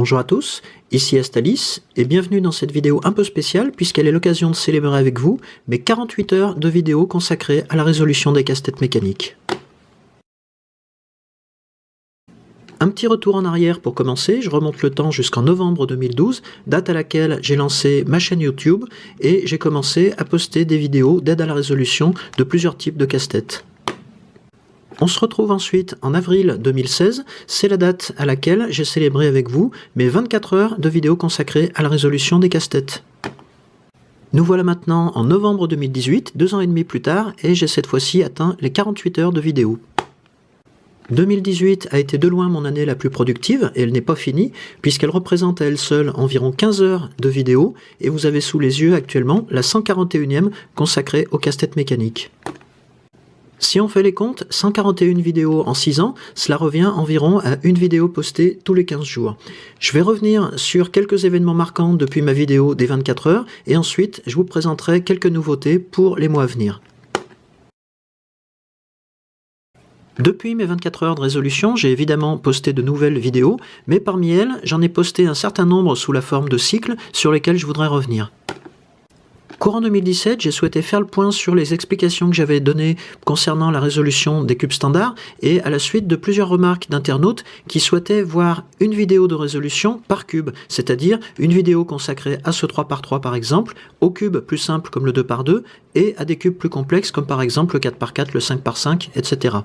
Bonjour à tous, ici Astalis et bienvenue dans cette vidéo un peu spéciale puisqu'elle est l'occasion de célébrer avec vous mes 48 heures de vidéos consacrées à la résolution des casse-têtes mécaniques. Un petit retour en arrière pour commencer, je remonte le temps jusqu'en novembre 2012, date à laquelle j'ai lancé ma chaîne YouTube et j'ai commencé à poster des vidéos d'aide à la résolution de plusieurs types de casse-têtes. On se retrouve ensuite en avril 2016, c'est la date à laquelle j'ai célébré avec vous mes 24 heures de vidéos consacrées à la résolution des casse-têtes. Nous voilà maintenant en novembre 2018, 2 ans et demi plus tard, et j'ai cette fois-ci atteint les 48 heures de vidéos. 2018 a été de loin mon année la plus productive, et elle n'est pas finie, puisqu'elle représente à elle seule environ 15 heures de vidéos, et vous avez sous les yeux actuellement la 141e consacrée aux casse-têtes mécaniques. Si on fait les comptes, 141 vidéos en 6 ans, cela revient environ à une vidéo postée tous les 15 jours. Je vais revenir sur quelques événements marquants depuis ma vidéo des 24 heures, et ensuite je vous présenterai quelques nouveautés pour les mois à venir. Depuis mes 24 heures de résolution, j'ai évidemment posté de nouvelles vidéos, mais parmi elles, j'en ai posté un certain nombre sous la forme de cycles sur lesquels je voudrais revenir. Courant 2017, j'ai souhaité faire le point sur les explications que j'avais données concernant la résolution des cubes standards et à la suite de plusieurs remarques d'internautes qui souhaitaient voir une vidéo de résolution par cube, c'est-à-dire une vidéo consacrée à ce 3x3 par exemple, aux cubes plus simples comme le 2x2 et à des cubes plus complexes comme par exemple le 4x4, le 5x5, etc.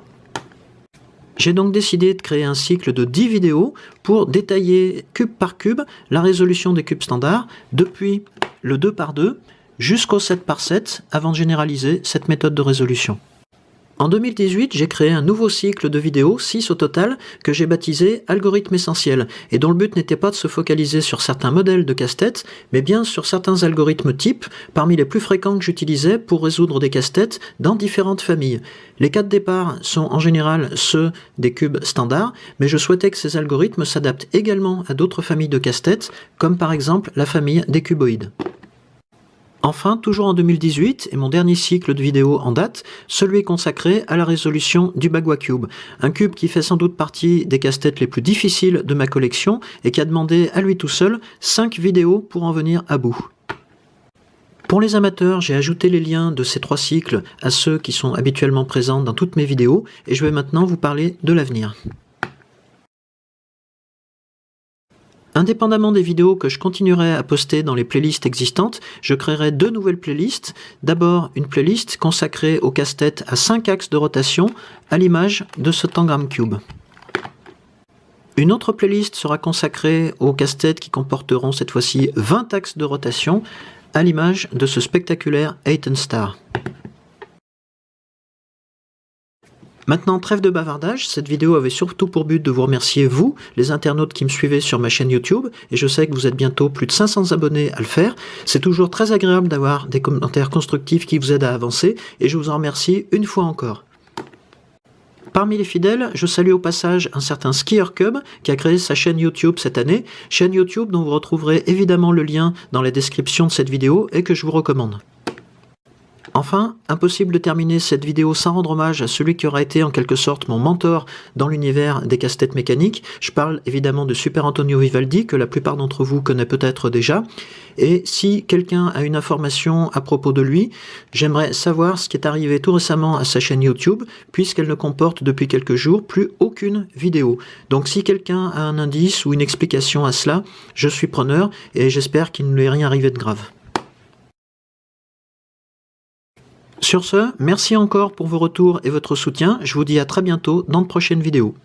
J'ai donc décidé de créer un cycle de 10 vidéos pour détailler cube par cube la résolution des cubes standards depuis le 2x2 jusqu'au 7x7 avant de généraliser cette méthode de résolution. En 2018, j'ai créé un nouveau cycle de vidéos, 6 au total, que j'ai baptisé Algorithmes essentiels, et dont le but n'était pas de se focaliser sur certains modèles de casse-tête, mais bien sur certains algorithmes types, parmi les plus fréquents que j'utilisais pour résoudre des casse-têtes dans différentes familles. Les cas de départ sont en général ceux des cubes standards, mais je souhaitais que ces algorithmes s'adaptent également à d'autres familles de casse-têtes, comme par exemple la famille des cuboïdes. Enfin, toujours en 2018, et mon dernier cycle de vidéos en date, celui consacré à la résolution du Bagua Cube, un cube qui fait sans doute partie des casse-têtes les plus difficiles de ma collection et qui a demandé à lui tout seul 5 vidéos pour en venir à bout. Pour les amateurs, j'ai ajouté les liens de ces 3 cycles à ceux qui sont habituellement présents dans toutes mes vidéos et je vais maintenant vous parler de l'avenir. Indépendamment des vidéos que je continuerai à poster dans les playlists existantes, je créerai 2 nouvelles playlists. D'abord, une playlist consacrée aux casse-têtes à 5 axes de rotation, à l'image de ce Tangram Cube. Une autre playlist sera consacrée aux casse-têtes qui comporteront cette fois-ci 20 axes de rotation, à l'image de ce spectaculaire Eighten Star. Maintenant, trêve de bavardage, cette vidéo avait surtout pour but de vous remercier vous, les internautes qui me suivez sur ma chaîne YouTube, et je sais que vous êtes bientôt plus de 500 abonnés à le faire. C'est toujours très agréable d'avoir des commentaires constructifs qui vous aident à avancer, et je vous en remercie une fois encore. Parmi les fidèles, je salue au passage un certain Skier Cub qui a créé sa chaîne YouTube cette année, chaîne YouTube dont vous retrouverez évidemment le lien dans la description de cette vidéo et que je vous recommande. Enfin, impossible de terminer cette vidéo sans rendre hommage à celui qui aura été en quelque sorte mon mentor dans l'univers des casse-têtes mécaniques. Je parle évidemment de Super Antonio Vivaldi, que la plupart d'entre vous connaissent peut-être déjà. Et si quelqu'un a une information à propos de lui, j'aimerais savoir ce qui est arrivé tout récemment à sa chaîne YouTube, puisqu'elle ne comporte depuis quelques jours plus aucune vidéo. Donc si quelqu'un a un indice ou une explication à cela, je suis preneur et j'espère qu'il ne lui est rien arrivé de grave. Sur ce, merci encore pour vos retours et votre soutien, je vous dis à très bientôt dans de prochaines vidéos.